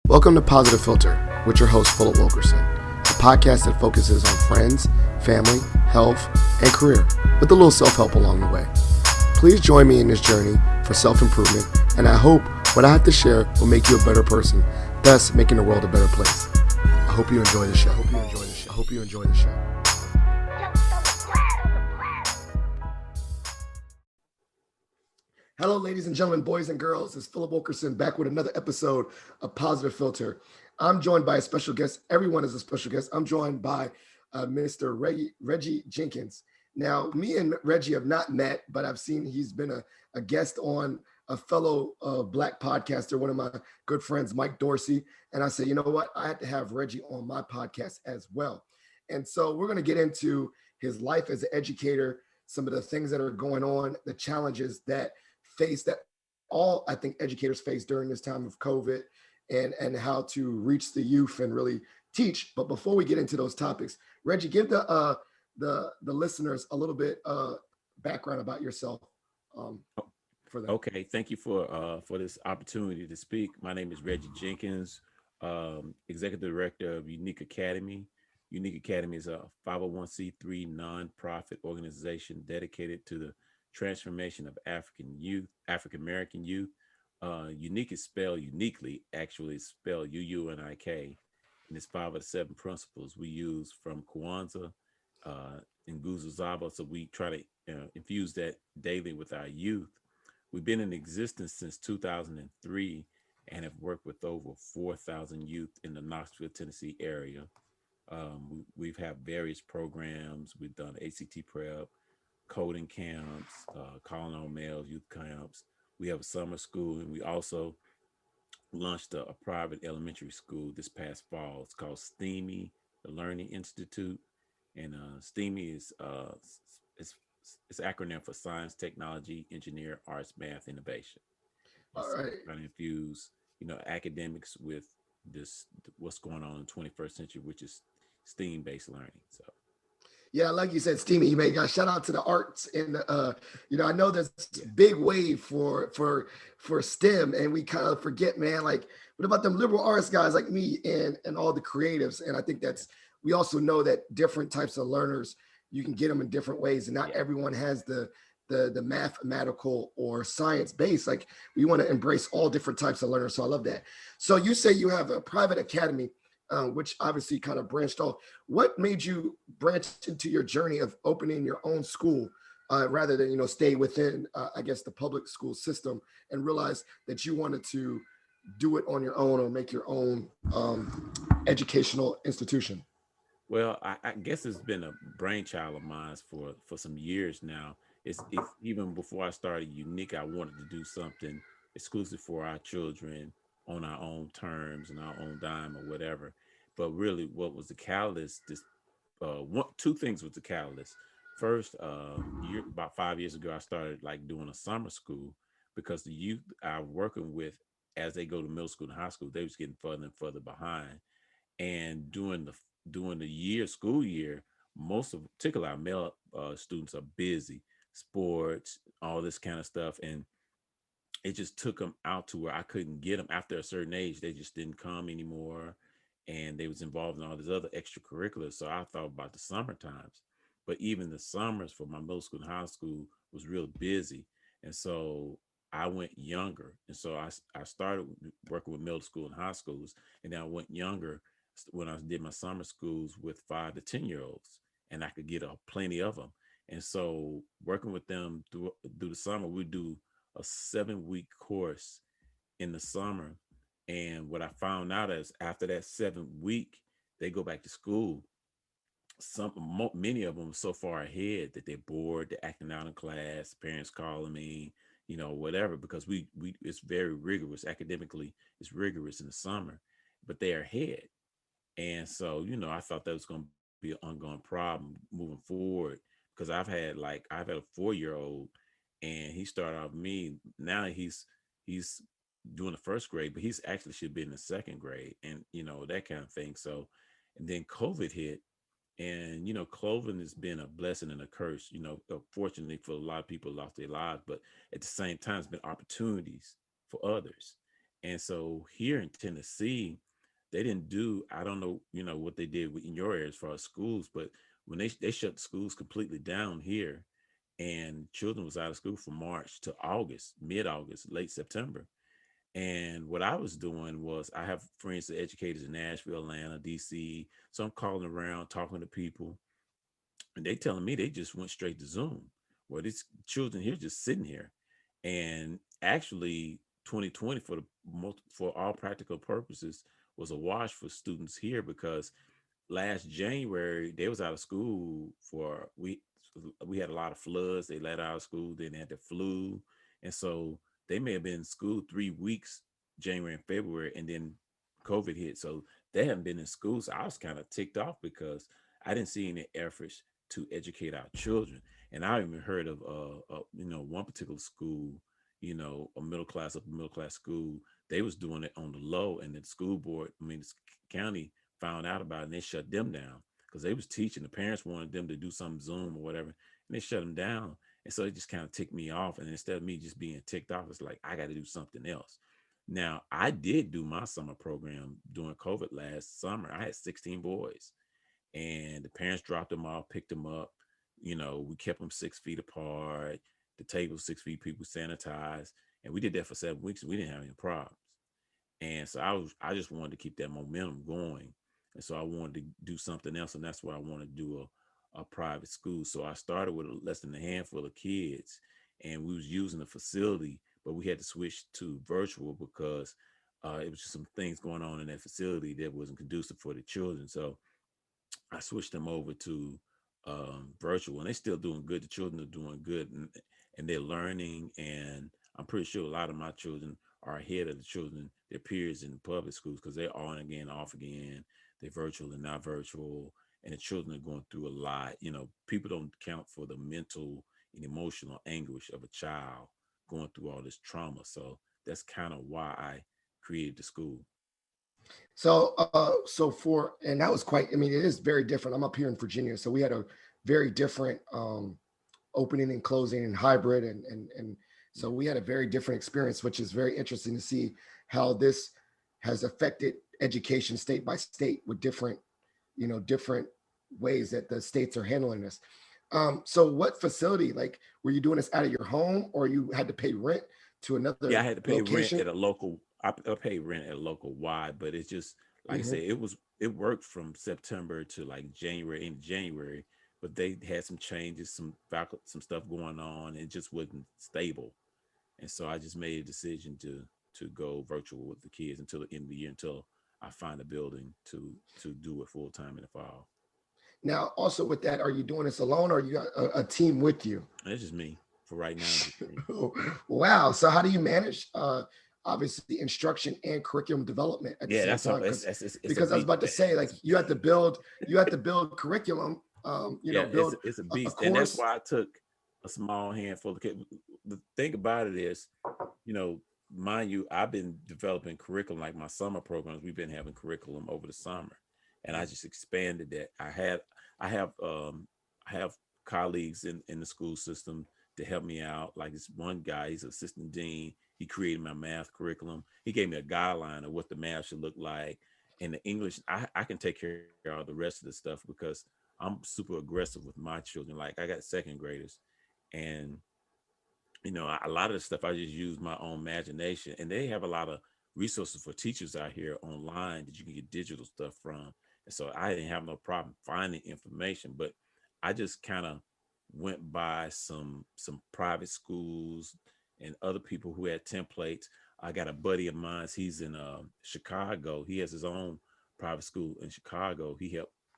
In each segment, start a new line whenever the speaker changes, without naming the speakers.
Welcome to Positive Philter with your host, Philip Wilkerson, a podcast that focuses on friends, family, health, and career, with a little self-help along the way. Please join me in this journey for self-improvement, and I hope what I have to share will make you a better person, thus making the world a better place. I hope you enjoy the show. I hope you enjoy the show. Hello, ladies and gentlemen, boys and girls. It's Philip Wilkerson back with another episode of Positive Philter. I'm joined by a special guest. Everyone is a special guest. I'm joined by Mr. Reggie Jenkins. Now, me and Reggie have not met, but I've seen he's been a guest on a fellow Black podcaster, one of my good friends, Mike Dorsey. And I said, you know what? I had to have Reggie on my podcast as well. And so we're going to get into his life as an educator, some of the things that are going on, the challenges that all I think educators face during this time of COVID, and how to reach the youth and really teach. But before we get into those topics, Reggie, give the listeners a little bit background about yourself. For that.
Okay, thank you for this opportunity to speak. My name is Reggie Jenkins, Executive Director of Unique Academy. Unique Academy is a 501c3 nonprofit organization dedicated to the transformation of African American youth. Unique is spelled uniquely, actually it's spelled UUNIK, and it's 5 of the 7 principles we use from Kwanzaa and Guzuzaba. So we try to infuse that daily with our youth. We've been in existence since 2003 and have worked with over 4,000 youth in the Knoxville, Tennessee area. We've had various programs. We've done ACT prep, coding camps, calling on males, youth camps. We have a summer school, and we also launched a private elementary school this past fall. It's called STEAMY, the Learning Institute, and STEAMY is it's acronym for Science, Technology, Engineer, Arts, Math, Innovation.
All right.
Trying to infuse, academics with what's going on in the 21st century, which is STEAM-based learning. So.
Yeah, like you said, Steamy, you made a shout out to the arts, and I know there's big wave for STEM, and we kind of forget, man. Like, what about them liberal arts guys like me and all the creatives? And I think we also know that different types of learners, you can get them in different ways, and not everyone has the mathematical or science base. Like, we want to embrace all different types of learners. So I love that. So you say you have a private academy. Which obviously kind of branched off. What made you branch into your journey of opening your own school rather than, stay within, I guess, the public school system, and realize that you wanted to do it on your own or make your own educational institution?
Well, I guess it's been a brainchild of mine for some years now. It's even before I started Unique, I wanted to do something exclusive for our children on our own terms and our own dime or whatever. But really, what was the catalyst? Two things was the catalyst. First, about 5 years ago, I started like doing a summer school because the youth I'm working with, as they go to middle school and high school, they was getting further and further behind. And during the school year, most of particularly our male students are busy, sports, all this kind of stuff, and it just took them out to where I couldn't get them. After a certain age, they just didn't come anymore, and they was involved in all these other extracurriculars. So I thought about the summer times, but even the summers for my middle school and high school was real busy, and so I went younger. And so I started working with middle school and high schools, and then I went younger when I did my summer schools with 5 to 10 year olds, and I could get plenty of them. And so working with them through the summer, we do a 7-week course in the summer. And what I found out is after that 7 week, they go back to school. Many of them are so far ahead that they're bored, they're acting out in class, parents calling me, whatever, because we it's very rigorous academically. It's rigorous in the summer, but they are ahead. And so, I thought that was going to be an ongoing problem moving forward, because I've had a 4-year-old, and he started off me. Now he's doing the first grade, but he's actually should be in the second grade, and that kind of thing. So, and then COVID hit, and clothing has been a blessing and a curse. Fortunately for a lot of people lost their lives, but at the same time, it's been opportunities for others. And so here in Tennessee, they didn't do, I don't know, what they did in your area as far as schools, but when they shut the schools completely down here, and children was out of school from March to August, mid-August, late September. And what I was doing was, I have friends that educators in Nashville, Atlanta, DC. So I'm calling around, talking to people, and they telling me they just went straight to Zoom. Well, these children here just sitting here, and actually, 2020 for all practical purposes was a wash for students here, because last January they was out of school for we had a lot of floods. They let out of school. Then they had the flu, and so they may have been in school 3 weeks, January and February, and then COVID hit. So they haven't been in school. So I was kind of ticked off because I didn't see any efforts to educate our children. And I even heard of one particular school, a upper middle class school. They was doing it on the low, and the school board, the county, found out about it, and they shut them down because they was teaching. The parents wanted them to do some Zoom or whatever, and they shut them down. And so it just kind of ticked me off. And instead of me just being ticked off, it's like, I got to do something else. Now, I did do my summer program during COVID last summer. I had 16 boys, and the parents dropped them off, picked them up. We kept them 6 feet apart. The table 6 feet, people sanitized, and we did that for 7 weeks, and we didn't have any problems. And so I just wanted to keep that momentum going. And so I wanted to do something else. And that's why I wanted to do a private school. So I started with less than a handful of kids, and we was using the facility, but we had to switch to virtual because it was just some things going on in that facility that wasn't conducive for the children. So I switched them over to virtual, and they're still doing good. The children are doing good, and they're learning. And I'm pretty sure a lot of my children are ahead of the children, their peers in the public schools, because they're on again, off again. They're virtual and not virtual, and the children are going through a lot. People don't count for the mental and emotional anguish of a child going through all this trauma. So that's kind of why I created the school.
And that was quite, I mean, it is very different. I'm up here in Virginia, so we had a very different opening and closing and hybrid. And so we had a very different experience, which is very interesting to see how this has affected education state by state with different ways that the states are handling this. So what facility, like, were you doing this out of your home, or you had to pay rent to
Yeah,
another
I had to pay rent
location?
at a local. I paid rent at a local Y, but it's just like I
Hmm.
said, it worked from September to like January, in January, but they had some changes, some stuff going on. It just wasn't stable, and so I just made a decision to go virtual with the kids until the end of the year, until I find a building to do it full time in the fall.
Now, also with that, are you doing this alone, or you got a team with you?
And it's just me for right now, just me.
Wow. So how do you manage obviously instruction and curriculum development at the
Yeah,
same
that's how
time?
it's a
Because I was
beat.
about to say, like, you have to build curriculum,
Yeah,
build
it's a
a
beast, and that's
course.
why I took a small handful of kids. The thing about it is, you know, mind you, I've been developing curriculum, like my summer programs. We've been having curriculum over the summer, and I just expanded that. I have I have colleagues in the school system to help me out. Like this one guy, he's assistant dean. He created my math curriculum. He gave me a guideline of what the math should look like. And the English, I can take care of the rest of the stuff because I'm super aggressive with my children. Like I got second graders, and a lot of the stuff I just use my own imagination, and they have a lot of resources for teachers out here online that you can get digital stuff from. And so I didn't have no problem finding information, but I just kind of went by some private schools and other people who had templates. I got a buddy of mine, he's in Chicago. He has his own private school in Chicago.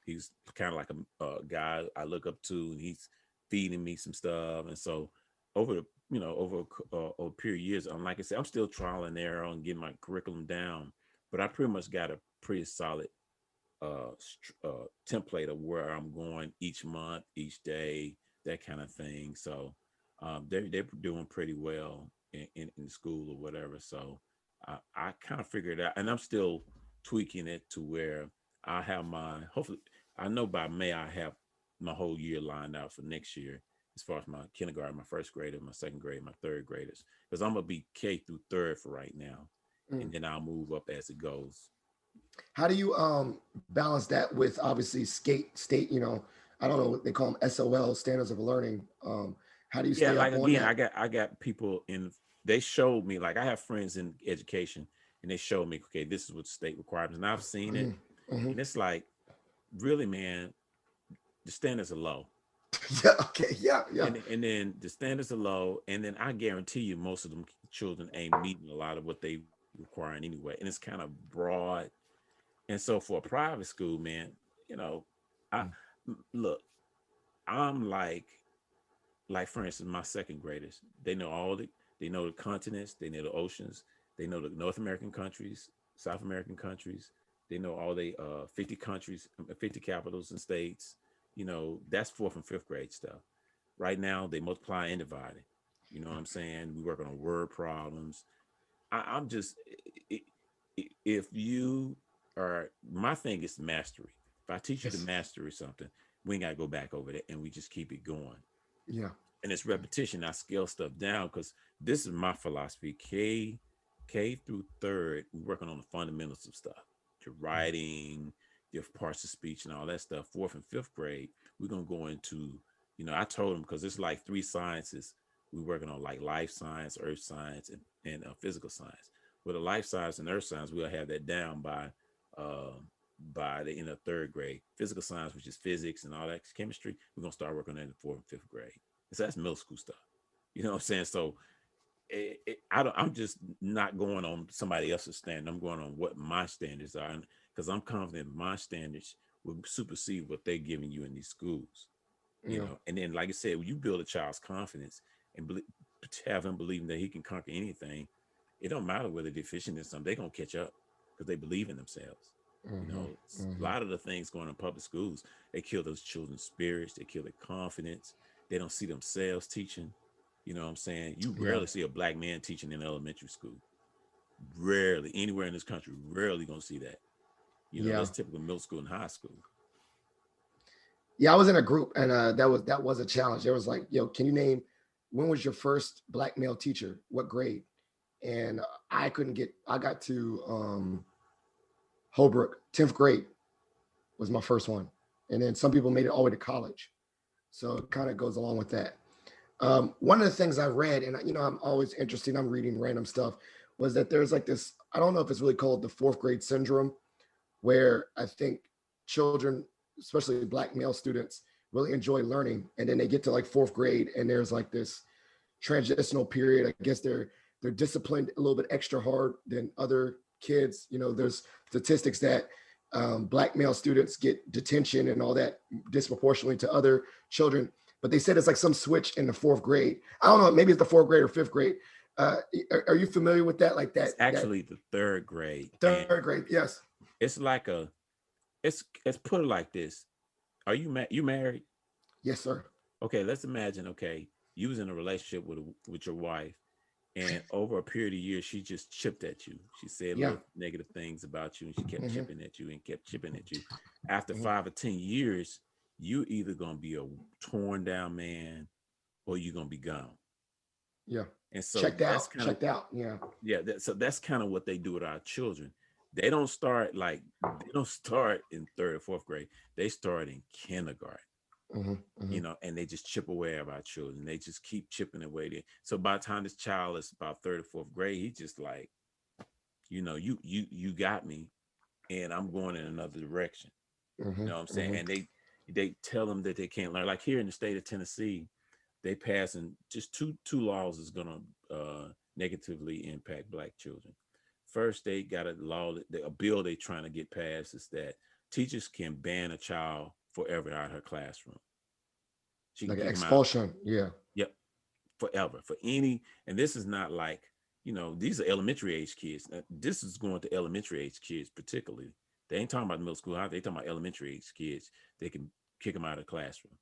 He's kind of like a guy I look up to, and he's feeding me some stuff. And so over the over a period of years, like I said, I'm still trial and error on getting my curriculum down, but I pretty much got a pretty solid template of where I'm going each month, each day, that kind of thing. So they're doing pretty well in the school or whatever. So I kind of figured it out, and I'm still tweaking it to where I have my, hopefully, I know by May I have my whole year lined out for next year, as far as my kindergarten, my first grader, my second grade, my third graders, because I'm gonna be K through third for right now,
Mm.
and then I'll move up as it goes.
How do you balance that with obviously state, I don't know what they call them, SOL, standards of learning. How do you
Yeah,
stay
like
up on
again,
that?
I got people in. They showed me, like I have friends in education, and they showed me, okay, this is what the state requires, and I've seen it,
Hmm. Hmm.
and it's like, really, man, the standards are low,
Yeah. Okay. Yeah. Yeah.
and then the standards are low, and then I guarantee you, most of them children ain't meeting a lot of what they requiring anyway, and it's kind of broad. And so for a private school, man, you know, I look, I'm like for instance, my second graders, they know the continents, they know the oceans, they know the North American countries, South American countries, they know all the 50 countries, 50 capitals and states. That's fourth and fifth grade stuff. Right now, they multiply and divide it. You know what I'm saying? We work on word problems. I'm just, if you are, my thing is mastery. If I teach you to
Yes.
mastery something, we ain't got to go back over that, and we just keep it going.
Yeah.
And it's repetition. I scale stuff down because this is my philosophy. K through third, we're working on the fundamentals of stuff, your writing, your parts of speech, and all that stuff. Fourth and fifth grade, we're gonna go into, I told them because it's like three sciences. We're working on like life science, earth science, and physical science. With the life science and earth science, we'll have that down by the end of third grade. Physical science, which is physics and all that chemistry, we're gonna start working on that in the fourth and fifth grade. So that's middle school stuff. You know what I'm saying? So I'm just not going on somebody else's standard. I'm going on what my standards are, because I'm confident my standards will supersede what they're giving you in these schools.
Yeah.
And then, like I said, when you build a child's confidence and have him believing that he can conquer anything, it don't matter whether they're deficient in something, they're gonna catch up because they believe in themselves.
Hmm.
A
Hmm.
lot of the things going on in public schools, they kill those children's spirits, they kill their confidence, they don't see themselves teaching. You know what I'm saying? You
Yeah.
rarely see a black man teaching in elementary school. Rarely, anywhere in this country, rarely gonna see that.
Yeah.
That's typical middle school and high school.
Yeah. I was in a group, and that was a challenge. There was like, can you name when was your first black male teacher? What grade? And I couldn't get. I got to Holbrook, 10th grade was my first one, and then some people made it all the way to college. So it kind of goes along with that. One of the things I read, and I'm always interested, I'm reading random stuff, was that there's like this, I don't know if it's really called the fourth grade syndrome, where I think children, especially black male students, really enjoy learning. And then they get to like fourth grade, and there's like this transitional period. I guess they're disciplined a little bit extra hard than other kids. There's statistics that black male students get detention and all that disproportionately to other children. But they said it's like some switch in the fourth grade. I don't know, maybe it's the fourth grade or fifth grade. Are you familiar with that? Like
It's
that
actually the third grade,
third
and
grade? Yes.
it's like it's put it like this. Are you married?
Yes, sir.
Okay, let's imagine. Okay, you was in a relationship with your wife, and over a period of years, she just chipped at you. She said
Yeah.
little negative things about you, and she kept
Hmm.
chipping at you and kept chipping at you. After
Hmm.
5 or 10 years, you either gonna be a torn down man or you're gonna be gone.
Yeah.
And so
Checked
that's
out.
kind of,
Checked out. Yeah.
yeah. So that's kind of what they do with our children. They don't start in third or fourth grade. They start in kindergarten.
Hmm. Hmm.
And they just chip away at our children. They just keep chipping away there. So by the time this child is about third or fourth grade, he just like, you got me, and I'm going in another direction. You
Hmm.
know what I'm saying?
Hmm.
And they tell them that they can't learn. Like here in the state of Tennessee, they passing just two laws is gonna negatively impact black children. First, they got a bill they trying to get passed is that teachers can ban a child forever out of her classroom. She can
Like an
kick them out.
expulsion. Yeah.
Yep, forever for any. And this is not like, these are elementary age kids. This is going to elementary age kids particularly. They ain't talking about middle school. They talking about elementary age kids. They can kick them out of the classroom.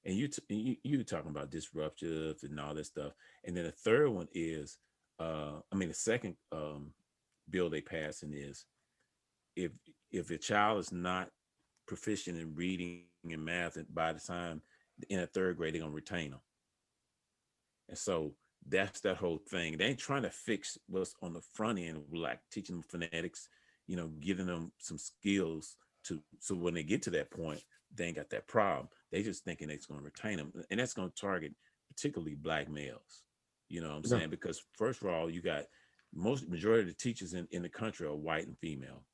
And you talking about disruptive and all that stuff. And then the third one is, the second bill they passing is, if a child is not proficient in reading and math, and by the time in the third grade they're gonna retain them. And so That's that whole thing. They ain't trying to fix what's on the front end, like teaching them phonetics, giving them some skills to so when they get to that point, they ain't got that problem. They just thinking it's going to retain them, and that's going to target particularly black males. You know what I'm
Yeah.
saying? Because first of all, you got majority of the teachers in the country are white and female,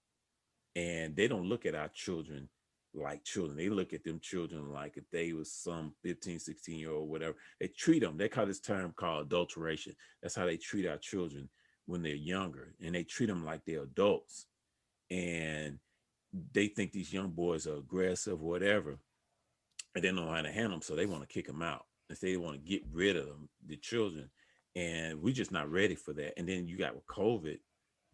and they don't look at our children like children. They look at them children like if they was some 15, 16-year-old, whatever. They treat them, they call this term called adulteration. That's how they treat our children when they're younger, and they treat them like they're adults. And they think these young boys are aggressive, whatever, and they don't know how to handle them, so they want to kick them out. And they want to get rid of them, the children. And we're just not ready for that. And then you got with COVID,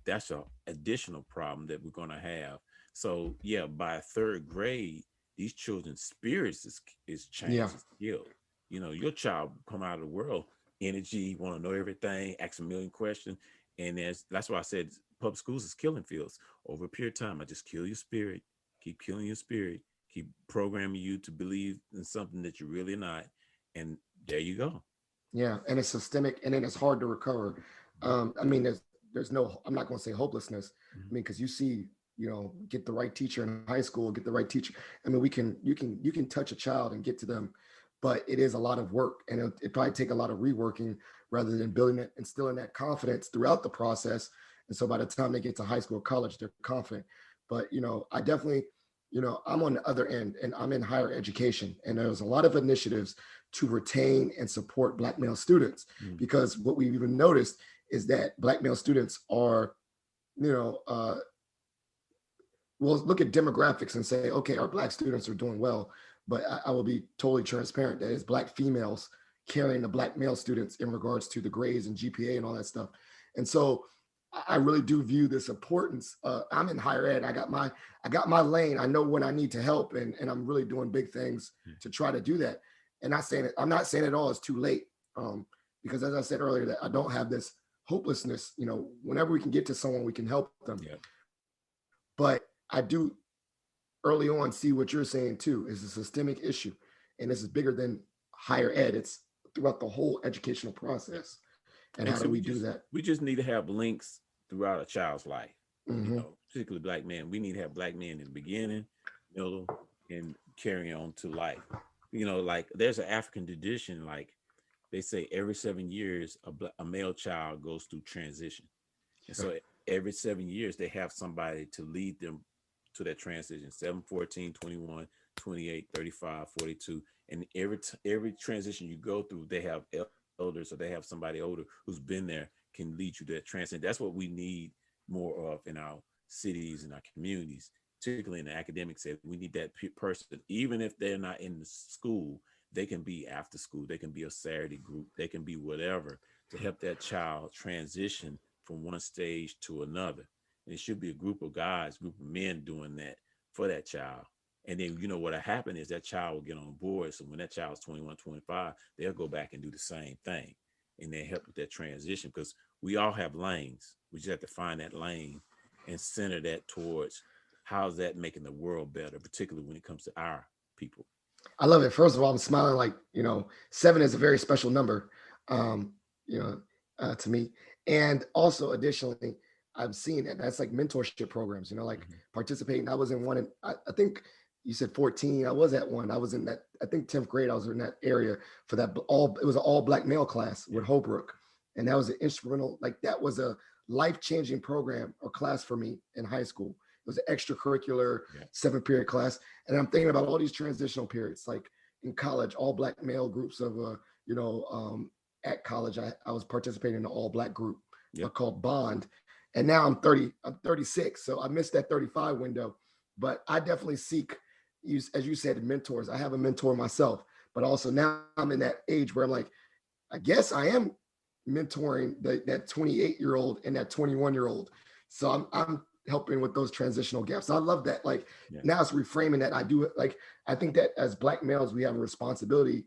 that's an additional problem that we're going to have. So yeah, by third grade, these children's spirits is
Yeah.
changed, is killed. Your child come out of the world, energy, want to know everything, ask a million questions, and that's why I said public schools is killing fields over a period of time. I just kill your spirit, keep killing your spirit, keep programming you to believe in something that you're really not, and there you go.
Yeah, and it's systemic, and then it's hard to recover. I mean, there's no, I'm not going to say hopelessness. I
Mhm.
mean, because you see, get the right teacher in high school, get the right teacher. I mean, you can touch a child and get to them, but it is a lot of work, and it probably take a lot of reworking rather than building it, instilling that confidence throughout the process. And so by the time they get to high school or college, they're confident. But I definitely, I'm on the other end, and I'm in higher education, and there's a lot of initiatives to retain and support Black male students,
Mhm.
because what we've even noticed is that Black male students are, we'll look at demographics and say, okay, our Black students are doing well, but I will be totally transparent that it's Black females carrying the Black male students in regards to the grades and GPA and all that stuff. And so I really do view this importance. I'm in higher ed. I got my lane. I know when I need to help, and I'm really doing big things
Yeah.
to try to do that. And I'm not saying at all it's too late, because as I said earlier, that I don't have this hopelessness. Whenever we can get to someone, we can help them.
Yeah.
But I do early on see what you're saying too. Is a systemic issue, and this is bigger than higher ed. It's throughout the whole educational
Yeah.
process. And
And
how
so
do we do that?
we just need to have links throughout a child's life.
Hmm.
Particularly black men. We need to have black men in the beginning, middle, and carrying on to life. Like there's an African tradition, like they say every 7 years a male child goes through transition. And
Yeah.
so every 7 years they have somebody to lead them to that transition: 7, 14, 21, 28, 35, 42. And every transition you go through, they have elders, or they have somebody older who's been there, can lead you to that transition. That's what we need more of in our cities and our communities, particularly in the academic setting. We need that person, even if they're not in the school. They can be after school, they can be a Saturday group, they can be whatever, to help that child transition from one stage to another. And it should be a group of guys, group of men doing that for that child. And then, what'll happen is that child will get on board. So when that child's 21, 25, they'll go back and do the same thing. And they help with that transition, because we all have lanes. We just have to find that lane and center that towards how's that making the world better, particularly when it comes to our people.
I love it. First of all, I'm smiling like, 7 is a very special number, um, you know, to me. And also, additionally, I've seen that that's like mentorship programs, like
Mhm.
participating. I was in one, I think you said 14. I was at one. I was in that, I think 10th grade, I was in that area for that. It was an all Black male class
Yeah.
with Holbrook. And that was an instrumental, like that was a life changing program or class for me in high school. It was an extracurricular
Yeah.
7 period class. And I'm thinking about all these transitional periods, like in college, all Black male groups of, at college, I was participating in an all Black group
Yep.
called Bond. And now I'm 36. So I missed that 35 window, but I definitely seek, as you said, mentors. I have a mentor myself, but also now I'm in that age where I'm like, I guess I am mentoring that 28-year-old and that 21-year-old. So I'm helping with those transitional gaps. I love that. Like
Yeah.
now it's reframing that. I do it. Like I think that as Black males, we have a responsibility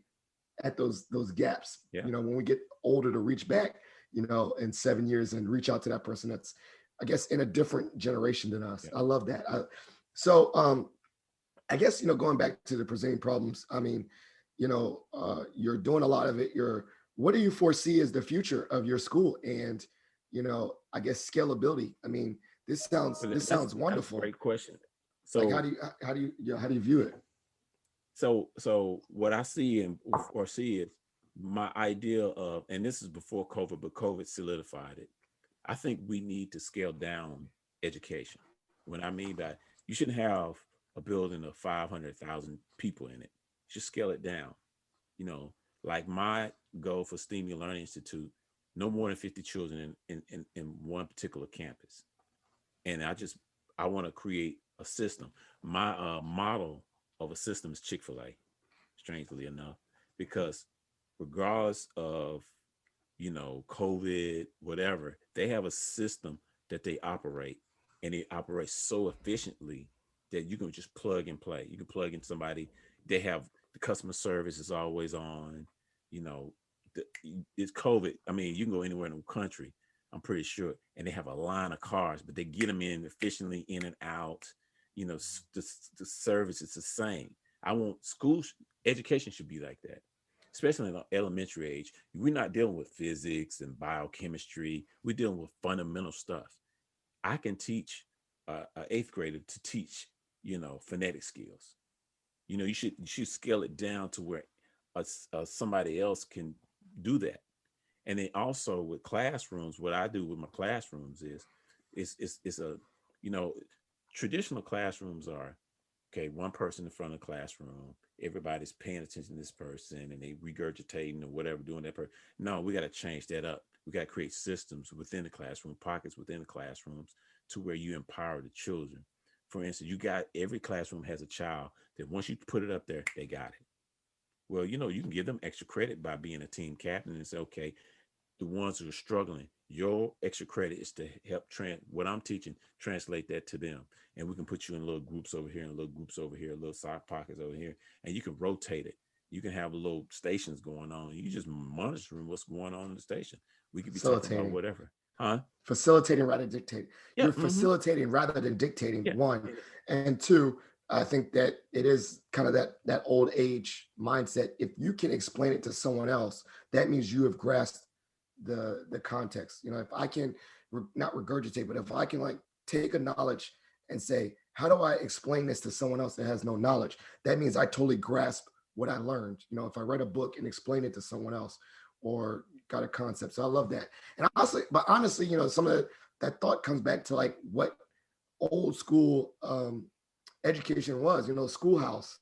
at those gaps.
Yeah.
When we get older, to reach back, in 7 years and reach out to that person that's, I guess, in a different generation than us.
Yeah.
I love that. So I guess, going back to the presenting problems. I mean, you're doing a lot of it. You're what do you foresee as the future of your school and, I guess scalability? I mean,
Well,
this sounds
that's a
wonderful.
great question.
Like,
So
how do you view it?
so what I see and or see is my idea of, and this is before COVID, but COVID solidified it. I think we need to scale down education. What I mean by, you shouldn't have a building of 500,000 people in it. You should scale it down. You know, like my goal for STEAM Learning Institute, no more than 50 children in one particular campus. And I want to create a system. My model of a system is Chick-fil-A, strangely enough, because regardless of, COVID, whatever, they have a system that they operate, and it operates so efficiently that you can just plug and play. You can plug in somebody. They have the customer service is always on. You know, the, it's COVID. I mean, you can go anywhere in the country, I'm pretty sure, and they have a line of cars, but they get them in efficiently, in and out. The service is the same. I want education should be like that, especially in the elementary age. We're not dealing with physics and biochemistry. We're dealing with fundamental stuff. I can teach an eighth grader to teach, phonetic skills. You should scale it down to where somebody else can do that. And then also with classrooms, what I do with my classrooms is a, you know, traditional classrooms are, okay, one person in front of the classroom, everybody's paying attention to this person and they regurgitating or whatever, doing that. No, we got to change that up. We got to create systems within the classroom, pockets within the classrooms, to where you empower the children. For instance, every classroom has a child that once you put it up there, they got it. Well, you can give them extra credit by being a team captain and say, okay, the ones who are struggling, your extra credit is to help what I'm teaching, translate that to them. And we can put you in little groups over here and little groups over here, little side pockets over here, and you can rotate it. You can have little stations going on. You just monitoring what's going on in the station. We could be talking about
Facilitating.
whatever. Huh?
Facilitating rather than dictating.
Yeah.
You're facilitating rather than dictating,
Yeah.
one. And two, I think that it is kind of that old age mindset. If you can explain it to someone else, that means you have grasped the context. If I can not regurgitate, but if I can like take a knowledge and say, how do I explain this to someone else that has no knowledge? That means I totally grasp what I learned. If I read a book and explain it to someone else or got a concept. So I love that. And honestly, some of that thought comes back to like what old school education was, schoolhouse,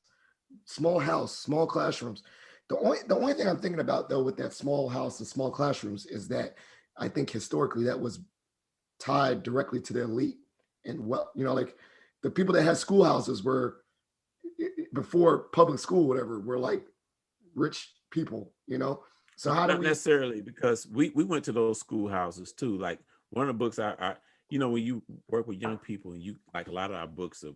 small classrooms. The only thing I'm thinking about though with that small house and small classrooms is that I think historically that was tied directly to the elite. And like the people that had schoolhouses were before public school, whatever, were like rich people. So how do
Not
we?
necessarily, because we went to those schoolhouses too. Like one of the books when you work with young people, and you like, a lot of our books of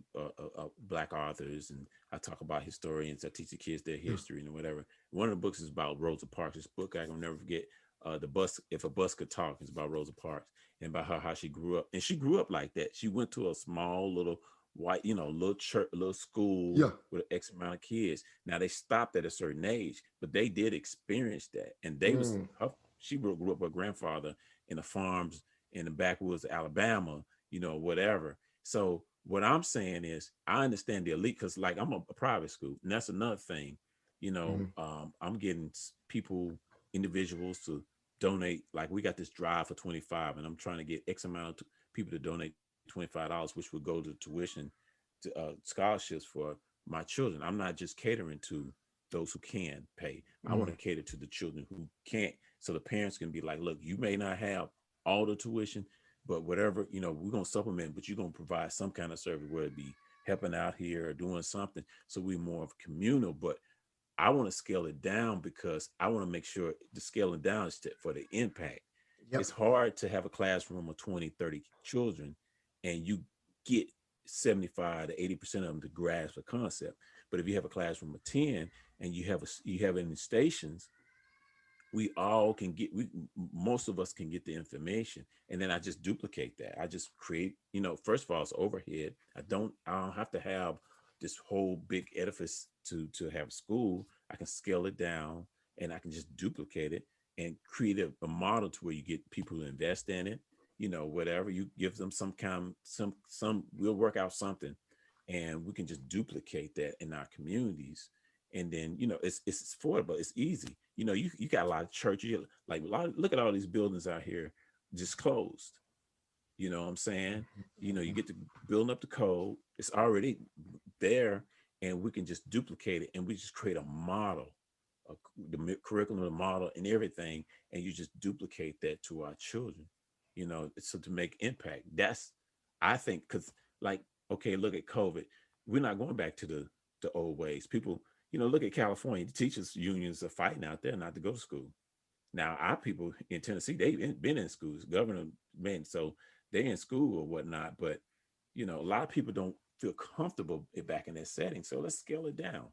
Black authors, and I talk about historians. I teach the kids their history and whatever. One of the books is about Rosa Parks. This book I can never forget. The bus, if a bus could talk, is about Rosa Parks, and about how she grew up. And she grew up like that. She went to a small little white, little church, little school
Yeah.
with X amount of kids. Now they stopped at a certain age, but they did experience that. And
Mm.
she grew up with her grandfather in the farms in the backwoods of Alabama, whatever. So what I'm saying is, I understand the elite, because like I'm a private school, and that's another thing.
Mhm.
I'm getting individuals to donate. Like we got this drive for 25, and I'm trying to get X amount of people to donate $25, which would go to tuition, to scholarships for my children. I'm not just catering to those who can pay. I want
Mm.
to cater to the children who can't, so the parents can be like, look, you may not have all the tuition, but whatever, we're going to supplement, but you're going to provide some kind of service, whether it be helping out here or doing something. So we're more of communal. But I want to scale it down, because I want to make sure the scaling down is for the impact.
Yep.
It's hard to have a classroom of 20, 30 children, and you get 75 to 80% of them to grasp a concept. But if you have a classroom of 10, and you have it in stations, we all can get most of us can get the information, and then I just duplicate that. I just create, first of all, it's overhead. I don't have to have this whole big edifice to have school. I can scale it down, and I can just duplicate it. and create a model to where you get people to invest in it. Whatever you give them some we'll work out something, and we can just duplicate that in our communities. And then it's affordable, it's easy. You got a lot of churches, like look at all these buildings out here just closed. You know what I'm saying? You get to building up the code. It's already there, and we can just duplicate it, and we just create a model, a, the curriculum, the model, and everything, and you just duplicate that to our children. So to make impact. That's, I think, because like, okay, look at COVID. We're not going back to the old ways. People, look at California. The teachers unions are fighting out there not to go to school. Now, our people in Tennessee, they've been in schools, governor men, so they're in school or whatnot. But a lot of people don't feel comfortable back in that setting. So let's scale it down.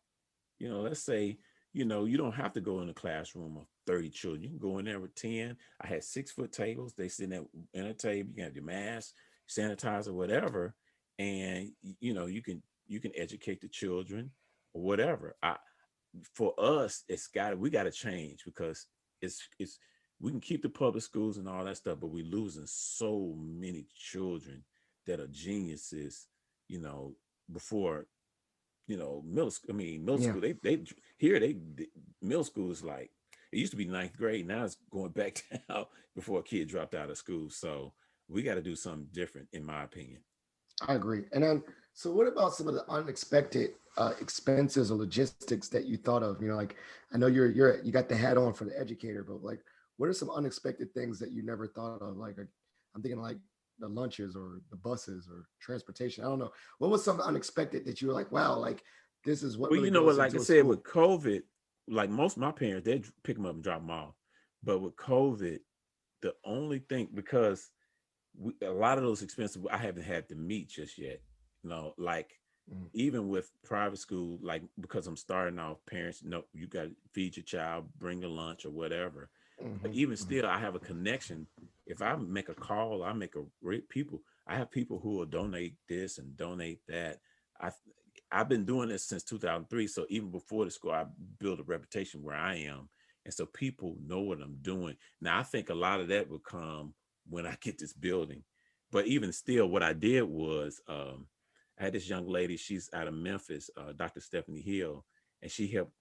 Let's say, you don't have to go in a classroom of 30 children. You can go in there with 10. I had 6-foot tables. They sit in a table. You can have your mask, sanitizer, whatever, and you can educate the children or whatever. For us, we got to change, because it's we can keep the public schools and all that stuff, but we're losing so many children that are geniuses, before middle school. I mean, middle
Yeah,
school. They here middle school is like, it used to be ninth grade. Now it's going back down before a kid dropped out of school. So we got to do something different, in my opinion.
I agree. And then, so what about some of the unexpected expenses or logistics that you thought of? Like, I know you got the hat on for the educator, but like, what are some unexpected things that you never thought of? Like, I'm thinking like the lunches or the buses or transportation. I don't know. What was something unexpected that you were like, wow, like this is what
Well,
really
you know what?
goes
Like I
into a
said,
school?
with COVID, like most of my parents, they pick them up and drop them off. But with COVID, the only thing, because a lot of those expenses I haven't had to meet just yet. Like
Mm,
even with private school, like, because I'm starting off, parents know you got to feed your child, bring your lunch or whatever. But
mhm,
even
mhm,
still, I have a connection. If I make a call, I make a rate people. I have people who will donate this and donate that. I I've been doing this since 2003. So even before the school, I built a reputation where I am, and so people know what I'm doing. Now I think a lot of that will come when I get this building. But even still, what I did was, I had this young lady. She's out of Memphis, Dr. Stephanie Hill, and she helped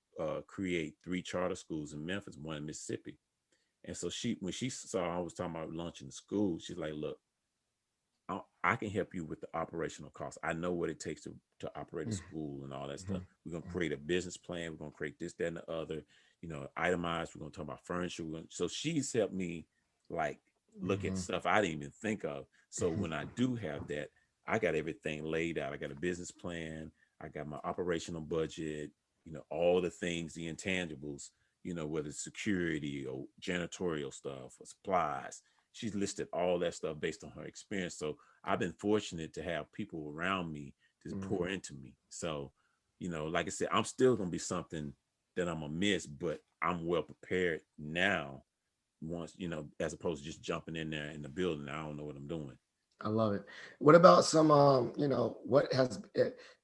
create 3 charter schools in Memphis, one in Mississippi. And so when she saw I was talking about lunch in the school, she's like, "Look, I can help you with the operational costs. I know what it takes to operate a
mhm,
school and all that stuff.
mhm,
We're gonna create a business plan. We're gonna create this, that, and the other. Itemized. We're gonna talk about furniture. So she's helped me, like, look at
mhm,
stuff I didn't even think of. So
mhm,
when I do have that, I got everything laid out. I got a business plan. I got my operational budget. All the things, the intangibles. Whether it's security or janitorial stuff or supplies. She's listed all that stuff based on her experience. So I've been fortunate to have people around me to
mhm.
pour into me. So, like I said, I'm still gonna be something that I'm gonna miss, but I'm well prepared now. Once, as opposed to just jumping in there in the building, I don't know what I'm doing.
I love it. What about some, what has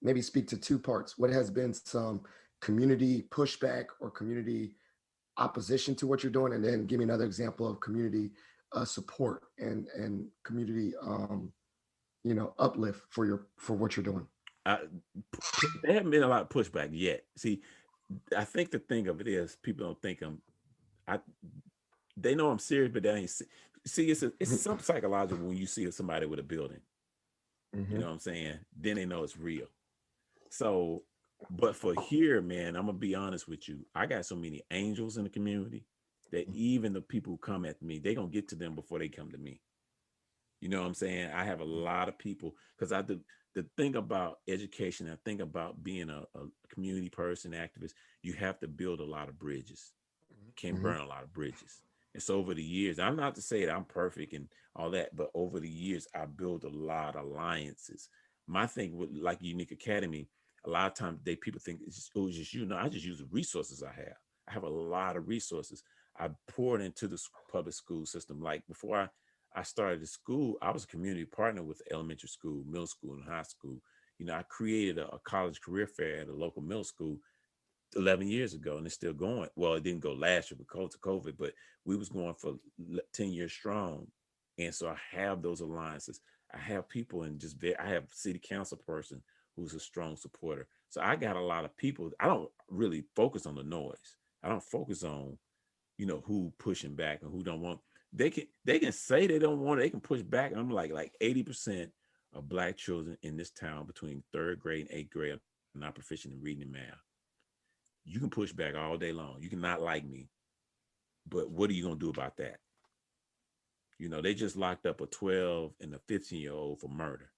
maybe speak to two parts? What has been some community pushback or community opposition to what you're doing, and then give me another example of community support and community, uplift for what you're doing.
I, there haven't been a lot of pushback yet. See, I think the thing of it is, people don't think I. They know I'm serious, but they ain't. See, it's something psychological when you see somebody with a building. You
Hmm.
know what I'm saying? Then they know it's real. So, but for here, man, I'm gonna be honest with you. I got so many angels in the community that even the people who come at me, they gonna get to them before they come to me. You know what I'm saying? I have a lot of people, because I do the thing about education. I think about being a community person, activist. You have to build a lot of bridges. Can't
Hmm.
burn a lot of bridges. And so over the years, I'm not to say that I'm perfect and all that, but over the years, I built a lot of alliances. My thing with, like, Unique Academy, a lot of times people think it was just I just use the resources I have. I have a lot of resources. I poured into the public school system. Like, before I started the school, I was a community partner with elementary school, middle school, and high school. I created a college career fair at a local middle school. 11 years ago, and it's still going. Well, it didn't go last year because of COVID, but we was going for 10 years strong. And so I have those alliances. I have people and I have a city council person who's a strong supporter. So I got a lot of people. I don't really focus on the noise. I don't focus on, who pushing back and who don't want. They can say they don't want it. They can push back. I'm like 80% of Black children in this town between third grade and eighth grade are not proficient in reading and math. You can push back all day long. You can not like me, but what are you gonna do about that? They just locked up a 12 and a 15-year-old for murder.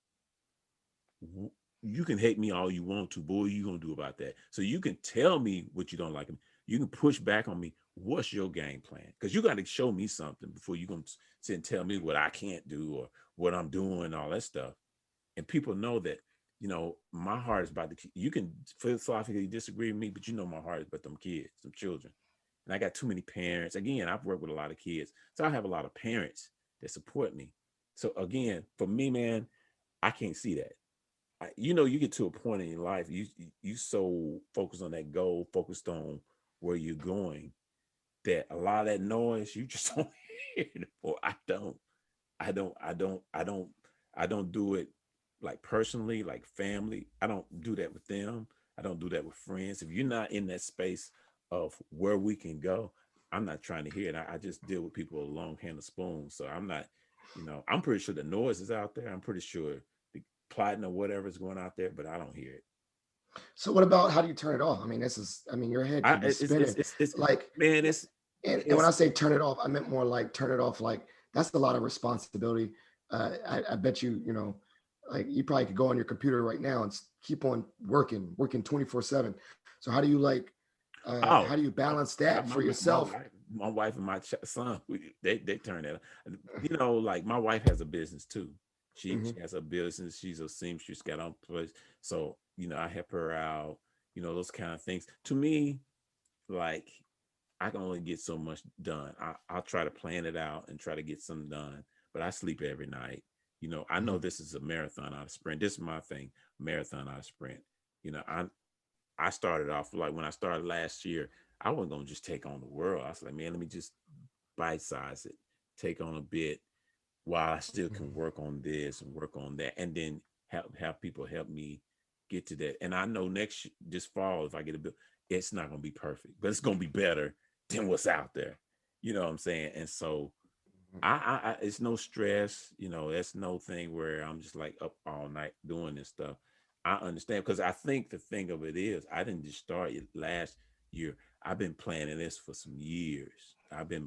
You can hate me all you want to, but what are you gonna do about that? So you can tell me what you don't like. You can push back on me. What's your game plan? Because you got to show me something before you gonna sit and tell me what I can't do or what I'm doing, all that stuff. And people know that, my heart is about the you can philosophically disagree with me, but my heart is about them kids, them children. And I got too many parents. Again, I've worked with a lot of kids. So I have a lot of parents that support me. So again, for me, man, I can't see that. You get to a point in your life, you so focused on that goal, focused on where you're going, that a lot of that noise, you just don't hear it. Or I don't do it like personally, like family. I don't do that with them. I don't do that with friends. If you're not in that space of where we can go, I'm not trying to hear it. I just deal with people with a long handle spoon. So I'm not, I'm pretty sure the noise is out there. I'm pretty sure the plotting or whatever is going out there, but I don't hear it.
So what about how do you turn it off? Your head could be spinning.
It's
Like,
man,
and when I say turn it off, I meant more like turn it off. Like that's a lot of responsibility. I bet like you probably could go on your computer right now and keep on working 24/7. So how do you
oh,
how do you balance that for yourself?
my wife and my son, they turn that. Like my wife has a business too. She
Mhm.
has a business. She's a seamstress, got on place. So I help her out. Those kind of things. To me, like I can only get so much done. I'll try to plan it out and try to get some done, but I sleep every night. I know
Mhm.
this is a marathon, not a sprint. This is my thing, marathon, not a sprint. I started off like when I started last year, I wasn't gonna just take on the world. I was like, man, let me just bite size it, take on a bit while I still can work on this and work on that, and then have people help me get to that. And I know this fall, if I get a bill, it's not gonna be perfect, but it's gonna be better than what's out there. You know what I'm saying? And so it's no stress, that's no thing where I'm just like up all night doing this stuff. I understand, because I think the thing of it is I didn't just start it last year. I've been planning this for some years. I've been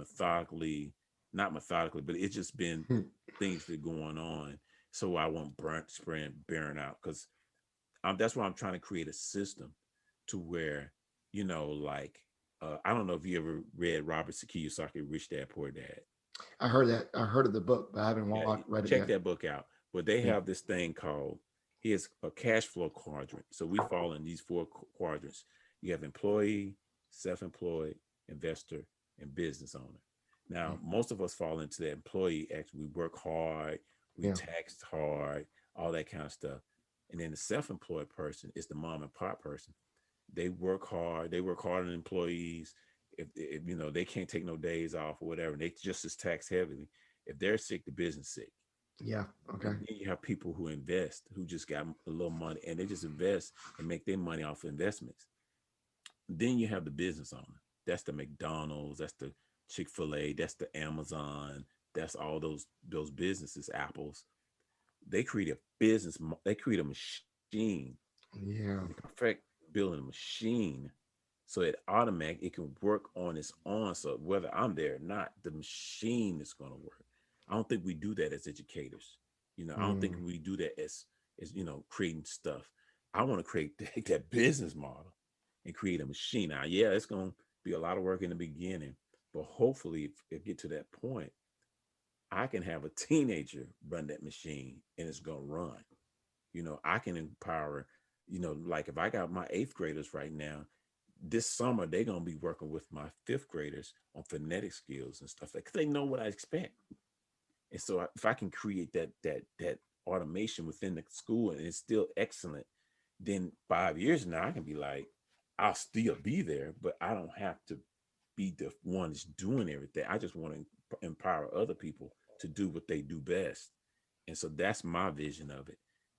not methodically, but it's just been things that are going on. So I won't burn out, because that's why I'm trying to create a system to where, like, I don't know if you ever read Robert Kiyosaki, Rich Dad Poor Dad.
I heard that. I heard of the book, but I haven't
Yeah,
read it
check
yet.
that book out. But they
Yeah.
have this thing called, here's a cash flow quadrant. So we fall in these four quadrants. You have employee, self-employed, investor, and business owner. Now, most of us fall into the employee act. We work hard, we
Yeah.
tax hard, all that kind of stuff. And then the self-employed person is the mom and pop person. They work hard. They work harder than employees. If they can't take no days off or whatever, they just as tax heavily. If they're sick, the business sick.
Yeah. Okay.
And then you have people who invest, who just got a little money and they just invest and make their money off of investments. Then you have the business owner. That's the McDonald's, that's the Chick-fil-A, that's the Amazon, that's all those businesses, Apples. They create a business, they create a machine,
Yeah.
the perfect building a machine, so it can work on its own. So whether I'm there or not, the machine is going to work. I don't think we do that as educators. I don't think
Mm.
we do that as creating stuff. I want to create that business model and create a machine. Now, yeah, it's going to be a lot of work in the beginning, but hopefully, if it get to that point, I can have a teenager run that machine and it's going to run. I can empower, like if I got my eighth graders right now, this summer they're gonna be working with my fifth graders on phonetic skills and stuff like, 'cause they know what I expect. And so if I can create that automation within the school and it's still excellent, then 5 years now I can be like, I'll still be there, but I don't have to be the one that's doing everything. I just want to empower other people to do what they do best. And so that's my vision of it.